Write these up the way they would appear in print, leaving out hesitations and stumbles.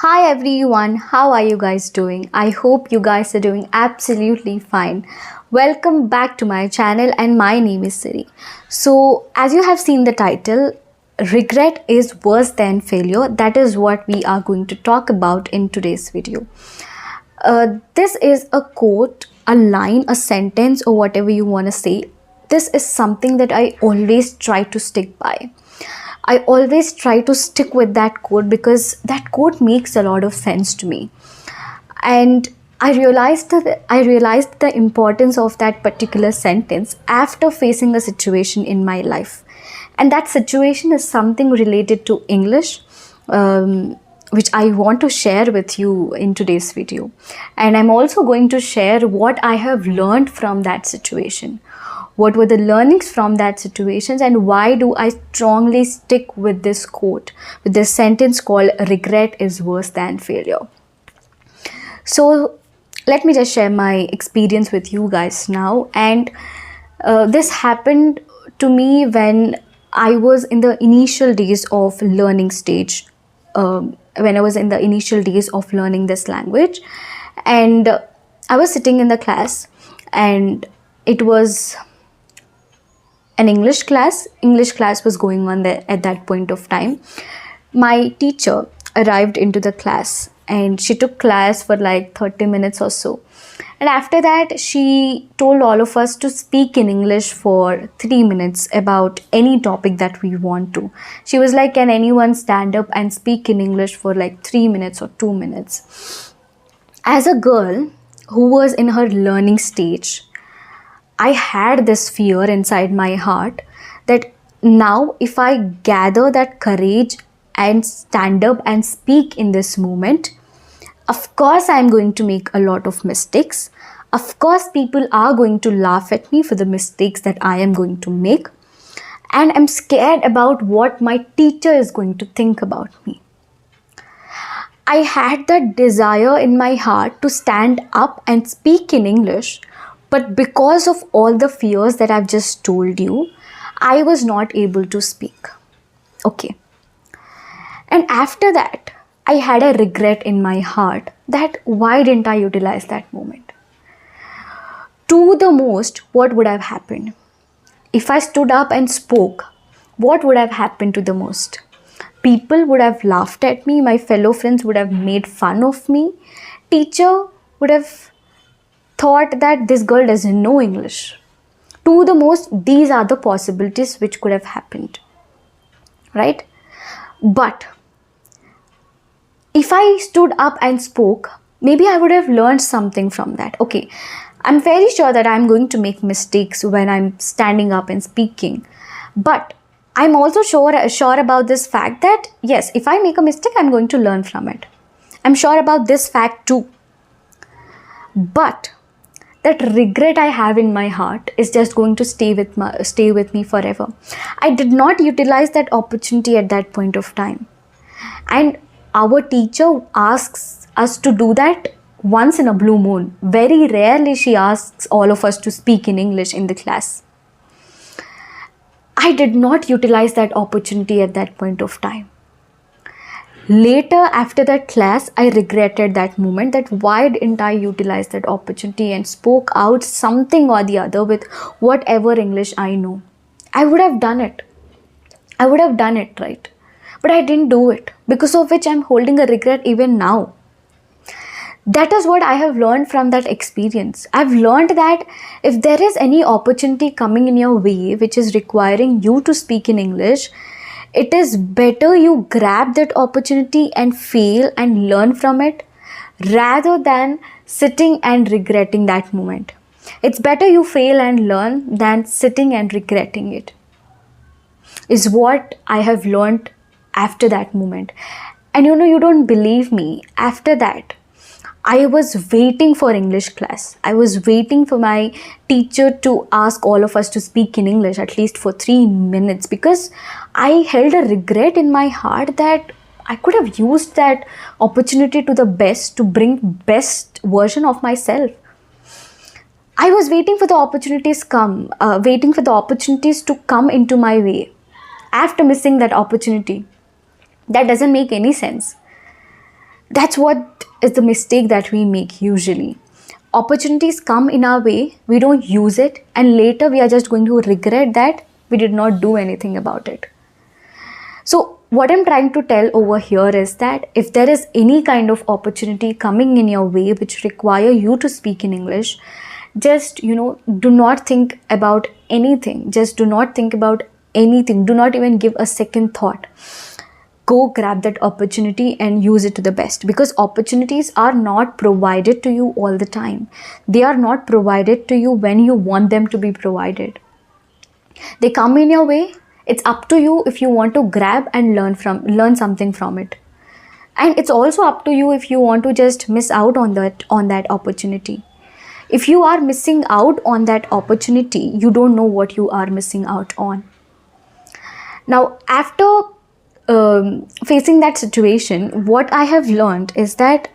Hi everyone, how are you guys doing? I hope you guys are doing absolutely fine. Welcome back to my channel and my name is Siri. So, as you have seen the title, regret is worse than failure. That is what we are going to talk about in today's video. This is a quote, a line, a sentence, or whatever you want to say. This is something that I always try to stick by. I always try to stick with that quote because that quote makes a lot of sense to me. And I realized the importance of that particular sentence after facing a situation in my life. And that situation is something related to English, which I want to share with you in today's video. And I'm also going to share what I have learned from that situation. What were the learnings from that situations, and why do I strongly stick with this quote, with this sentence called regret is worse than failure. So let me just share my experience with you guys now. And this happened to me when I was in the initial days of learning stage, when I was in the initial days of learning this language. And I was sitting in the class, and it was an English class. English class was going on there at that point of time. My teacher arrived into the class and she took class for like 30 minutes or so. And after that, she told all of us to speak in English for 3 minutes about any topic that we want to. She was like, can anyone stand up and speak in English for like 3 minutes or 2 minutes? As a girl who was in her learning stage, I had this fear inside my heart that now if I gather that courage and stand up and speak in this moment, of course I'm going to make a lot of mistakes. Of course people are going to laugh at me for the mistakes that I am going to make. And I'm scared about what my teacher is going to think about me. I had that desire in my heart to stand up and speak in English. But because of all the fears that I've just told you, I was not able to speak. Okay. And after that, I had a regret in my heart that why didn't I utilize that moment? To the most, what would have happened? If I stood up and spoke, what would have happened to the most? People would have laughed at me, my fellow friends would have made fun of me, teacher would have thought that this girl doesn't know English. To the most, these are the possibilities which could have happened, right? But if I stood up and spoke, maybe I would have learned something from that. Okay, I'm very sure that I'm going to make mistakes when I'm standing up and speaking, but I'm also sure about this fact that yes, if I make a mistake, I'm going to learn from it. I'm sure about this fact too. But that regret I have in my heart is just going to stay with me forever. I did not utilize that opportunity at that point of time. And our teacher asks us to do that once in a blue moon. Very rarely she asks all of us to speak in English in the class. I did not utilize that opportunity at that point of time. Later, after that class, I regretted that moment, that why didn't I utilize that opportunity and spoke out something or the other with whatever English I know. I would have done it. I would have done it, right? But I didn't do it, because of which I'm holding a regret even now. That is what I have learned from that experience. I've learned that if there is any opportunity coming in your way which is requiring you to speak in English, it is better you grab that opportunity and fail and learn from it rather than sitting and regretting that moment. It's better you fail and learn than sitting and regretting it, is what I have learned after that moment. And you don't believe me. After that, I was waiting for English class. I was waiting for my teacher to ask all of us to speak in English at least for 3 minutes, because I held a regret in my heart that I could have used that opportunity to the best, to bring best version of myself. I was waiting for the opportunities to come into my way. After missing that opportunity, that doesn't make any sense. That's what is the mistake that we make usually. Opportunities come in our way, we don't use it, and later we are just going to regret that we did not do anything about it. So what I'm trying to tell over here is that if there is any kind of opportunity coming in your way which require you to speak in English, just, do not think about anything. Just do not think about anything. Do not even give a second thought. Go grab that opportunity and use it to the best, because opportunities are not provided to you all the time. They are not provided to you when you want them to be provided. They come in your way. It's up to you if you want to grab and learn something from it. And it's also up to you if you want to just miss out on that opportunity. If you are missing out on that opportunity, you don't know what you are missing out on. Now, after facing that situation, what I have learned is that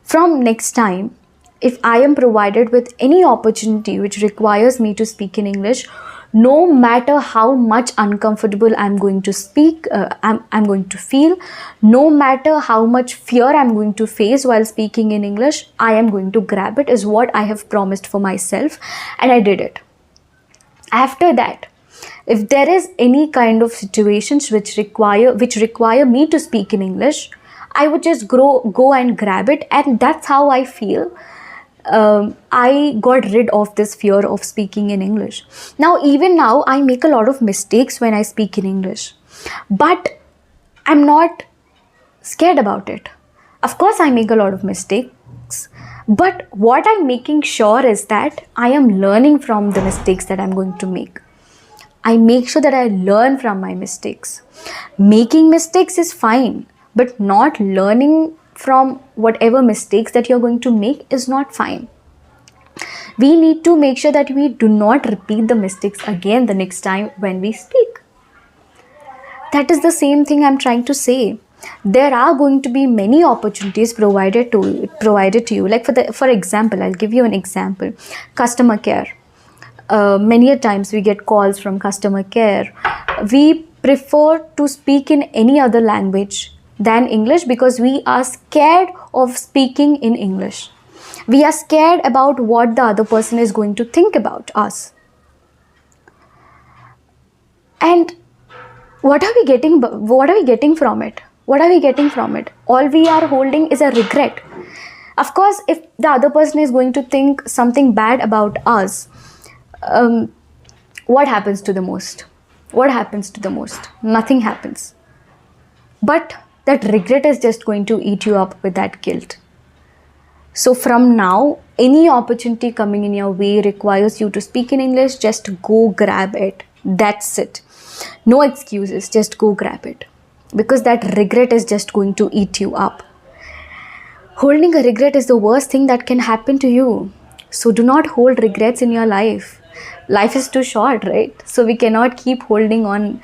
from next time, if I am provided with any opportunity which requires me to speak in English, no matter how much uncomfortable I'm going to speak, I'm going to feel, no matter how much fear I'm going to face while speaking in English, I am going to grab it, is what I have promised for myself, and I did it. After that, if there is any kind of situations which require me to speak in English, I would just go and grab it, and that's how I feel. I got rid of this fear of speaking in English. Even now, I make a lot of mistakes when I speak in English, but I'm not scared about it. Of course, I make a lot of mistakes, but what I'm making sure is that I am learning from the mistakes that I'm going to make. I make sure that I learn from my mistakes. Making mistakes is fine, but not learning from whatever mistakes that you're going to make is not fine. We need to make sure that we do not repeat the mistakes again the next time when we speak. That is the same thing I'm trying to say. There are going to be many opportunities provided to you. Like for example, I'll give you an example. Customer care. Many a times we get calls from customer care. We prefer to speak in any other language than English because we are scared of speaking in English. We are scared about what the other person is going to think about us. And what are we getting from it? What are we getting from it? All we are holding is a regret. Of course, if the other person is going to think something bad about us, what happens to the most? Nothing happens. But that regret is just going to eat you up with that guilt. So from now, any opportunity coming in your way requires you to speak in English, just go grab it. That's it. No excuses, just go grab it. Because that regret is just going to eat you up. Holding a regret is the worst thing that can happen to you. So do not hold regrets in your life. Life is too short, right? So we cannot keep holding on.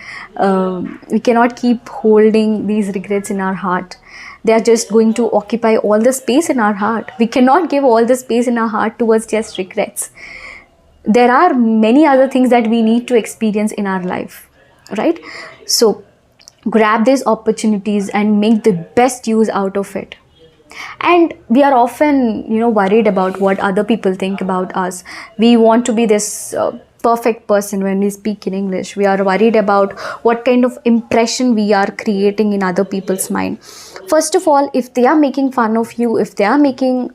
We cannot keep holding these regrets in our heart. They are just going to occupy all the space in our heart. We cannot give all the space in our heart towards just regrets. There are many other things that we need to experience in our life, right? So grab these opportunities and make the best use out of it. And we are often, worried about what other people think about us. We want to be this perfect person when we speak in English. We are worried about what kind of impression we are creating in other people's mind. First of all, if they are making fun of you, if they are making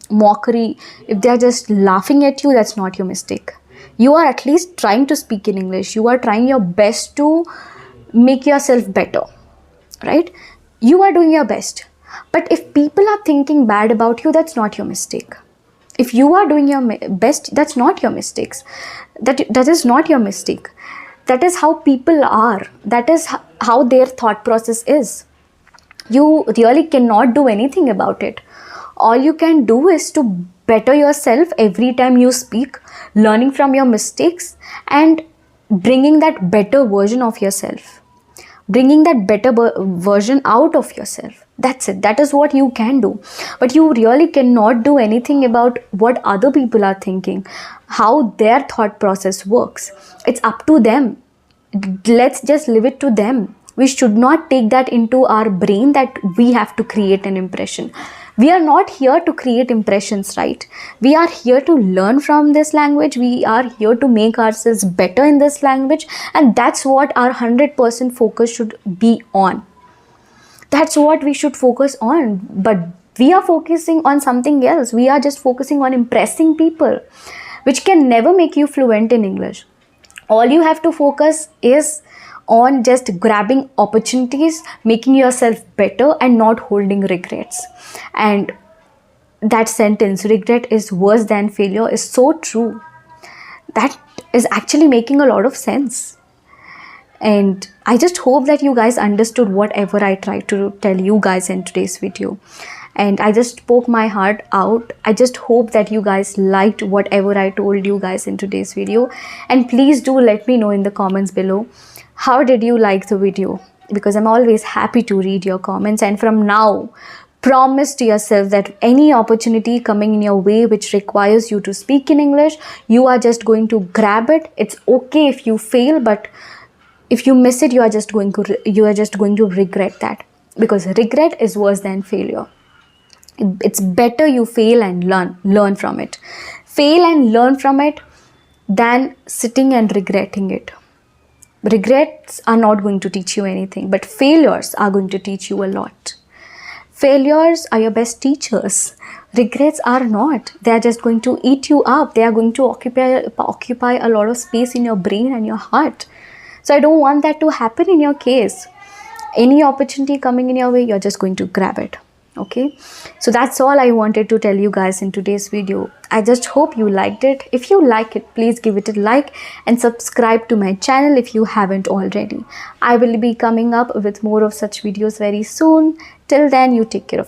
mockery, if they are just laughing at you, that's not your mistake. You are at least trying to speak in English. You are trying your best to make yourself better, right? You are doing your best. But if people are thinking bad about you, that's not your mistake. If you are doing your best, that's not your mistakes. That is not your mistake. That is how people are. That is how their thought process is. You really cannot do anything about it. All you can do is to better yourself every time you speak, learning from your mistakes and bringing that better version of yourself. Bringing that better version out of yourself. That's it. That is what you can do. But you really cannot do anything about what other people are thinking, how their thought process works. It's up to them. Let's just leave it to them. We should not take that into our brain that we have to create an impression. We are not here to create impressions, right? We are here to learn from this language. We are here to make ourselves better in this language, and that's what our 100% focus should be on. That's what we should focus on. But we are focusing on something else. We are just focusing on impressing people, which can never make you fluent in English. All you have to focus is on just grabbing opportunities, making yourself better, and not holding regrets. And that sentence, regret is worse than failure, is so true. That is actually making a lot of sense. And I just hope that you guys understood whatever I tried to tell you guys in today's video. And I just spoke my heart out. I just hope that you guys liked whatever I told you guys in today's video. And please do let me know in the comments below, how did you like the video? Because I'm always happy to read your comments. And from now, promise to yourself that any opportunity coming in your way which requires you to speak in English, you are just going to grab it. It's okay if you fail, but if you miss it, you are just going to regret that, because regret is worse than failure. It's better you fail and learn from it. Fail and learn from it than sitting and regretting it. Regrets are not going to teach you anything, but failures are going to teach you a lot. Failures are your best teachers. Regrets are not. They are just going to eat you up. They are going to occupy a lot of space in your brain and your heart. So I don't want that to happen in your case. Any opportunity coming in your way, you're just going to grab it. Okay, so that's all I wanted to tell you guys in today's video. I just hope you liked it. If you like it, please give it a like and subscribe to my channel if you haven't already. I will be coming up with more of such videos very soon. Till then, you take care of